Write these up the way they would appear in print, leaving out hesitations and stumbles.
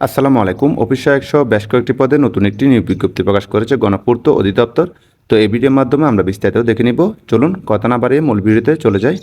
আসসালামু আলাইকুম। অফিস সহায়ক সহ বেশ কয়েকটি পদে নতুন একটি নিয়োগ বিজ্ঞপ্তি প্রকাশ করেছে গণপূর্ত অধিদপ্তর। তো এই ভিডিওর মাধ্যমে আমরা বিস্তারিত দেখে নিব। চলুন কথা না বাড়িয়ে মূল ভিডিওতে চলে যাই।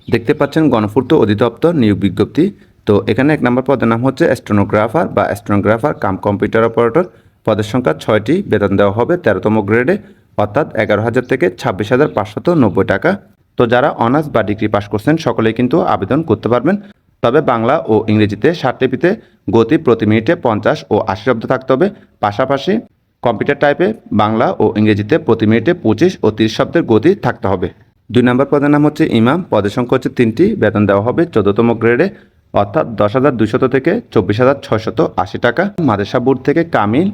দেখতে পাচ্ছেন গণপূর্ত অধিদপ্তর নিয়োগ বিজ্ঞপ্তি। তো এখানে 1 নম্বর পদের নাম হচ্ছে স্টেনোগ্রাফার বা স্টেনোগ্রাফার কাম কম্পিউটার অপারেটর। পদের সংখ্যা 6টি, বেতন দেওয়া হবে 13তম গ্রেডে, অর্থাৎ 11,000 থেকে 26,590 টাকা। তো যারা অনার্স বা ডিগ্রি পাস করছেন সকলেই কিন্তু আবেদন করতে পারবেন। তবে বাংলা ও ইংরেজিতে 60 লিপিতে গতি প্রতি মিনিটে 50 ও 80 শব্দ থাকতে হবে। পাশাপাশি কম্পিউটার টাইপে বাংলা ও ইংরেজিতে প্রতি মিনিটে 25 ও 30 শব্দের গতি থাকতে হবে। 2 নম্বর পদের নাম হচ্ছে ইমাম। পদের সংখ্যা হচ্ছে 3টি, বেতন দেওয়া হবে 14তম গ্রেডে, অর্থাৎ 10,200 থেকে 24,680 টাকা। মাদ্রাসা বোর্ড থেকে কামিল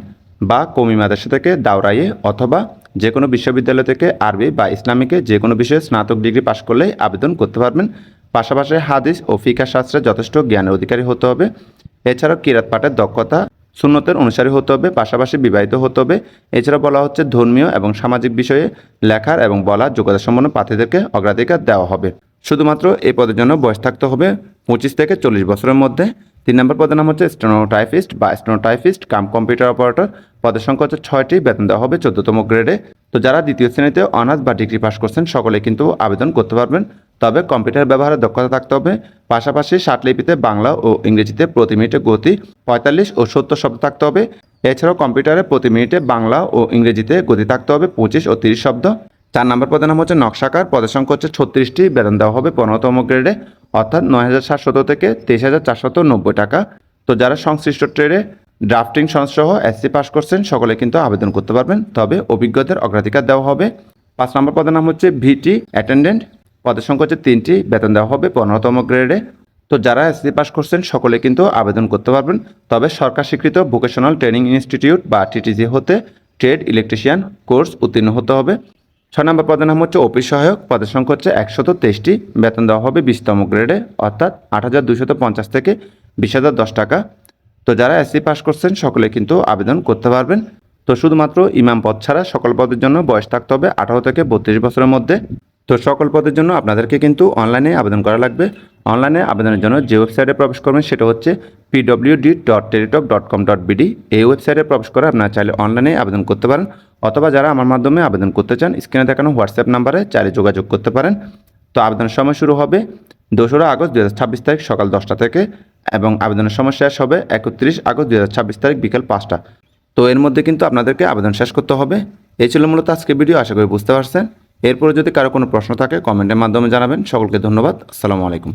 বা কমি মাদ্রাসা থেকে দাওরাইয়ে অথবা যে কোনো বিশ্ববিদ্যালয় থেকে আরবি বা ইসলামিকে যে কোনো বিষয়ে স্নাতক ডিগ্রি পাশ করলেই আবেদন করতে পারবেন। পাশাপাশি হাদিস ও ফিকহ শাস্ত্রে যথেষ্ট জ্ঞানের অধিকারী হতে হবে। এছাড়াও কিরাত পাঠের দক্ষতা, সুন্নতের অনুসারী হতে হবে, পাশাপাশি বিবাহিত হতে হবে। এছাড়া বলা হচ্ছে ধর্মীয় এবং সামাজিক বিষয়ে লেখার এবং বলার যোগ্যতা সম্পন্ন প্রার্থীদেরকে অগ্রাধিকার দেওয়া হবে। শুধুমাত্র এই পদের জন্য বয়স থাকতে হবে 25 থেকে 40 বছরের মধ্যে। 3 নম্বর পদের নাম হচ্ছে স্টেনোটাইপিস্ট বা স্টেনোটাইপিস্ট কাম কম্পিউটার অপারেটর। পদের সংখ্যা হচ্ছে 6টি, বেতন দেওয়া হবে 14তম গ্রেডে। তো যারা দ্বিতীয় শ্রেণীতে অনার্স বা ডিগ্রি পাস করছেন সকলে কিন্তু আবেদন করতে পারবেন। তবে কম্পিউটার ব্যবহারের দক্ষতা থাকতে হবে। পাশাপাশি 60 লিপিতে বাংলা ও ইংরেজিতে প্রতি মিনিটে গতি 45 ও 70 শব্দ থাকতে হবে। এছাড়াও কম্পিউটারে প্রতি মিনিটে বাংলা ও ইংরেজিতে গতি থাকতে হবে 25 ও 30 শব্দ। 4 নম্বর পদের নাম হচ্ছে নকশাকার। পদের সংখ্যা হচ্ছে 36টি, বেতন দেওয়া হবে 15তম গ্রেডে, অর্থাৎ 9,700 থেকে 23,490 টাকা। তো যারা সংশ্লিষ্ট ট্রেডে ড্রাফটিং সহ এসসি পাস করছেন সকলে কিন্তু আবেদন করতে পারবেন। তবে অভিজ্ঞতার অগ্রাধিকার দেওয়া হবে। 5 নম্বর পদের নাম হচ্ছে ভিটি অ্যাটেন্ডেন্ট। পদের সংখ্যা হচ্ছে 3টি, বেতন দেওয়া হবে 15তম গ্রেডে। তো যারা এসসি পাস করছেন সকলে কিন্তু আবেদন করতে পারবেন। তবে সরকার স্বীকৃত ভোকেশনাল ট্রেনিং ইনস্টিটিউট বা টিটিসি হতে ট্রেড ইলেকট্রিশিয়ান কোর্স উত্তীর্ণ হতে হবে। 6 নম্বর পদের নাম হচ্ছে অফিস সহায়ক। পদের সংখ্যা হচ্ছে 123টি, বেতন দেওয়া হবে 20তম গ্রেডে, অর্থাৎ 8,250 থেকে 20,010 টাকা। তো যারা এসসি পাস করছেন সকলে কিন্তু আবেদন করতে পারবেন। তো শুধুমাত্র ইমাম পদ ছাড়া সকল পদের জন্য বয়স থাকতে হবে 18 থেকে 32 বছরের মধ্যে। তো সকল পদের জন্য আপনাদেরকে কিন্তু অনলাইনে আবেদন করা লাগবে। অনলাইনে আবেদনের জন্য যে ওয়েবসাইটে প্রবেশ করবেন সেটা হচ্ছে pwd.teletalk.com.bd। এই ওয়েবসাইটে প্রবেশ করে আপনারা চাইলে অনলাইনে আবেদন করতে পারেন, অথবা যারা আমার মাধ্যমে আবেদন করতে চান স্ক্রিনে দেখানো হোয়াটসঅ্যাপ নাম্বারে চাইলে যোগাযোগ করতে পারেন। তো আবেদনের সময় শুরু হবে 2 আগস্ট 2026 তারিখ সকাল 10টা থেকে এবং আবেদনের সময় শেষ হবে 31 আগস্ট 2026 তারিখ বিকেল 5টা। তো এর মধ্যে কিন্তু আপনাদেরকে আবেদন শেষ করতে হবে। এই ছিল মূলত আজকের ভিডিও, আশা করি বুঝতে পারছেন। এরপরে যদি কারো কোনো প্রশ্ন থাকে কমেন্টের মাধ্যমে জানাবেন। সকলকে ধন্যবাদ। আসসালামু আলাইকুম।